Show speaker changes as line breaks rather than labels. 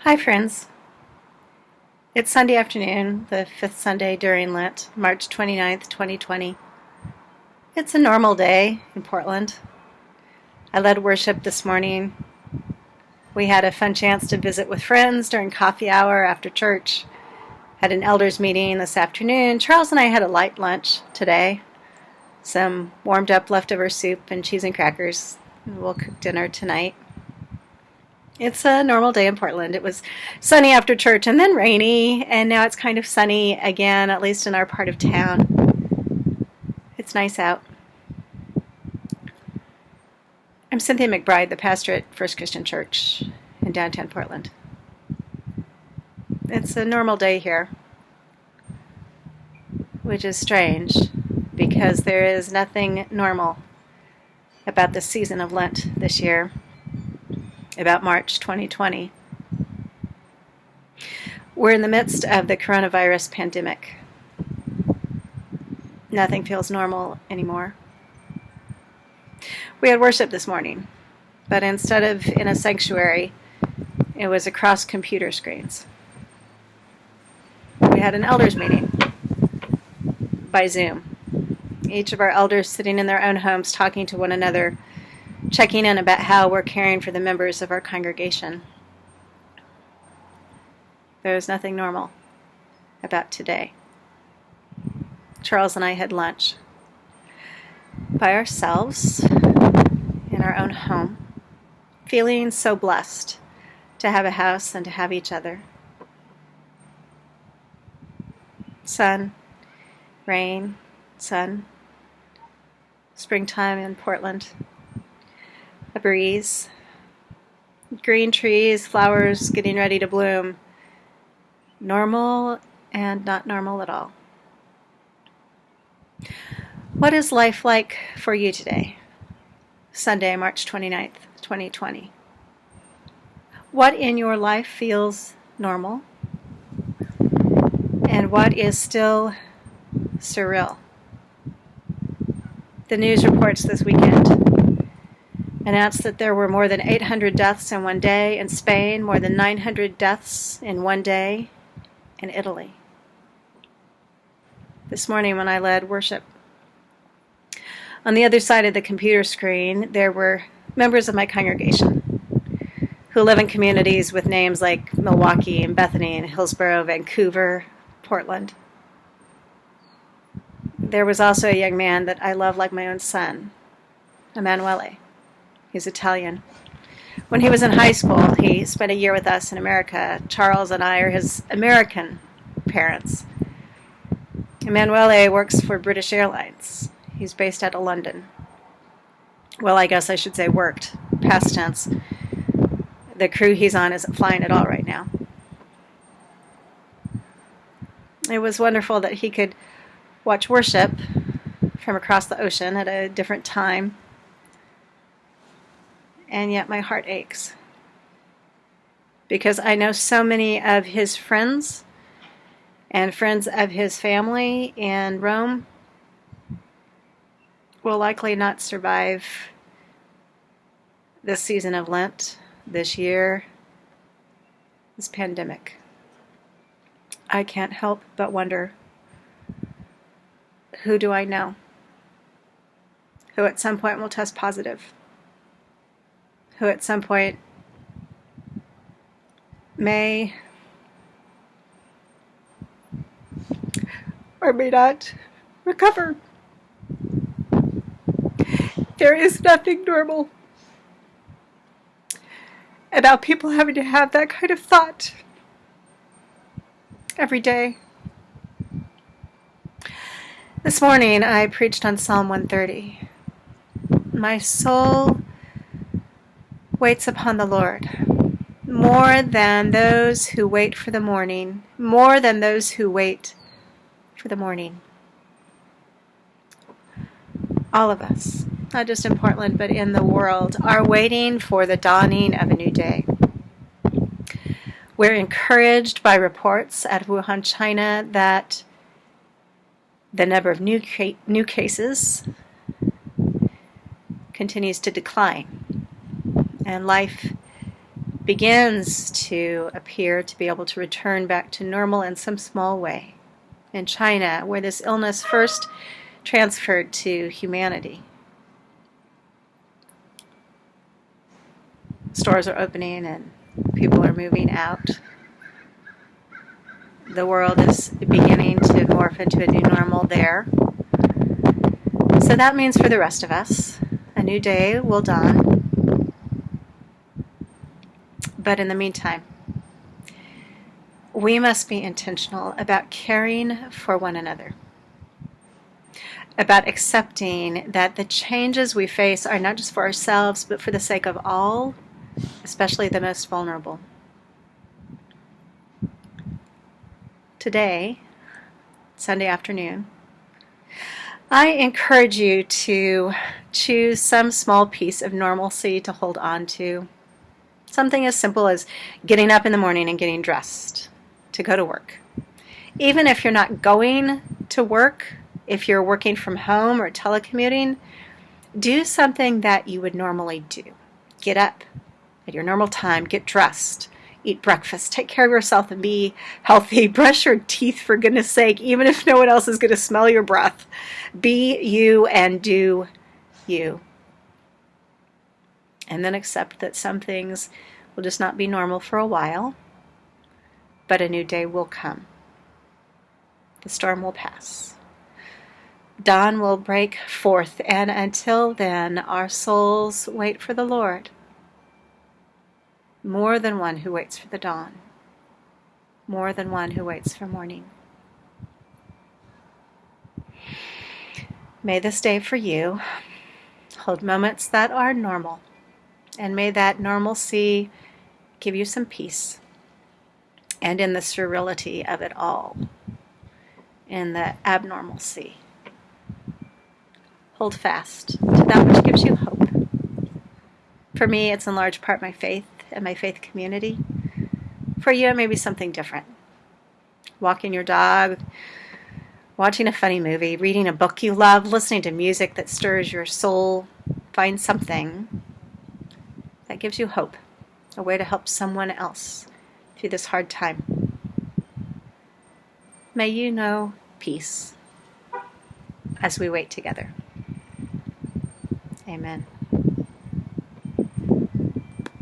Hi, friends. It's Sunday afternoon, the fifth Sunday during Lent, March 29th, 2020. It's a normal day in Portland. I led worship this morning. We had a fun chance to visit with friends during coffee hour after church. Had an elders meeting this afternoon. Charles and I had a light lunch today. Some warmed up leftover soup and cheese and crackers. We'll cook dinner tonight. It's a normal day in Portland. It was sunny after church and then rainy, and now it's kind of sunny again, at least in our part of town. It's nice out. I'm Cynthia McBride, the pastor at First Christian Church in downtown Portland. It's a normal day here, which is strange because there is nothing normal about the season of Lent this year. About March 2020. We're in the midst of the coronavirus pandemic. Nothing feels normal anymore. We had worship this morning, but instead of in a sanctuary, it was across computer screens. We had an elders meeting by Zoom. Each of our elders sitting in their own homes talking to one another, checking in about how we're caring for the members of our congregation. There's nothing normal about today. Charles and I had lunch by ourselves in our own home, feeling so blessed to have a house and to have each other. Sun, rain, sun, springtime in Portland. A breeze, green trees, flowers getting ready to bloom. Normal and not normal at all. What is life like for you today? Sunday, March 29th, 2020. What in your life feels normal? And what is still surreal? The news reports this weekend announced that there were more than 800 deaths in one day in Spain, more than 900 deaths in one day in Italy. This morning when I led worship, on the other side of the computer screen, there were members of my congregation who live in communities with names like Milwaukee and Bethany and Hillsborough, Vancouver, Portland. There was also a young man that I love like my own son, Emanuele. He's Italian. When he was in high school, he spent a year with us in America. Charles and I are his American parents. Emanuele works for British Airlines. He's based out of London. Well, I guess I should say worked, past tense. The crew he's on isn't flying at all right now. It was wonderful that he could watch worship from across the ocean at a different time. And yet my heart aches because I know so many of his friends and friends of his family in Rome will likely not survive this season of Lent, this year, this pandemic. I can't help but wonder, who do I know who at some point will test positive? Who at some point may or may not recover. There is nothing normal about people having to have that kind of thought every day. This morning I preached on Psalm 130. My soul waits upon the Lord, more than those who wait for the morning, more than those who wait for the morning. All of us, not just in Portland, but in the world, are waiting for the dawning of a new day. We're encouraged by reports out of Wuhan, China, that the number of new cases continues to decline, and life begins to appear to be able to return back to normal in some small way. In China, where this illness first transferred to humanity, stores are opening and people are moving out. The world is beginning to morph into a new normal there. So that means for the rest of us, a new day will dawn. But in the meantime, we must be intentional about caring for one another, about accepting that the changes we face are not just for ourselves, but for the sake of all, especially the most vulnerable. Today, Sunday afternoon, I encourage you to choose some small piece of normalcy to hold on to. Something as simple as getting up in the morning and getting dressed to go to work. Even if you're not going to work, if you're working from home or telecommuting, do something that you would normally do. Get up at your normal time, get dressed, eat breakfast, take care of yourself and be healthy. Brush your teeth, for goodness sake, even if no one else is going to smell your breath. Be you and do you. And then accept that some things will just not be normal for a while, but a new day will come. The storm will pass. Dawn will break forth, and until then, our souls wait for the Lord. More than one who waits for the dawn. More than one who waits for morning. May this day for you hold moments that are normal, and may that normalcy give you some peace. And in the surreality of it all, in the abnormalcy, hold fast to that which gives you hope. For me, it's in large part my faith and my faith community. For you, it may be something different. Walking your dog, watching a funny movie, reading a book you love, listening to music that stirs your soul. Find something that gives you hope, a way to help someone else through this hard time. May you know peace as we wait together. Amen.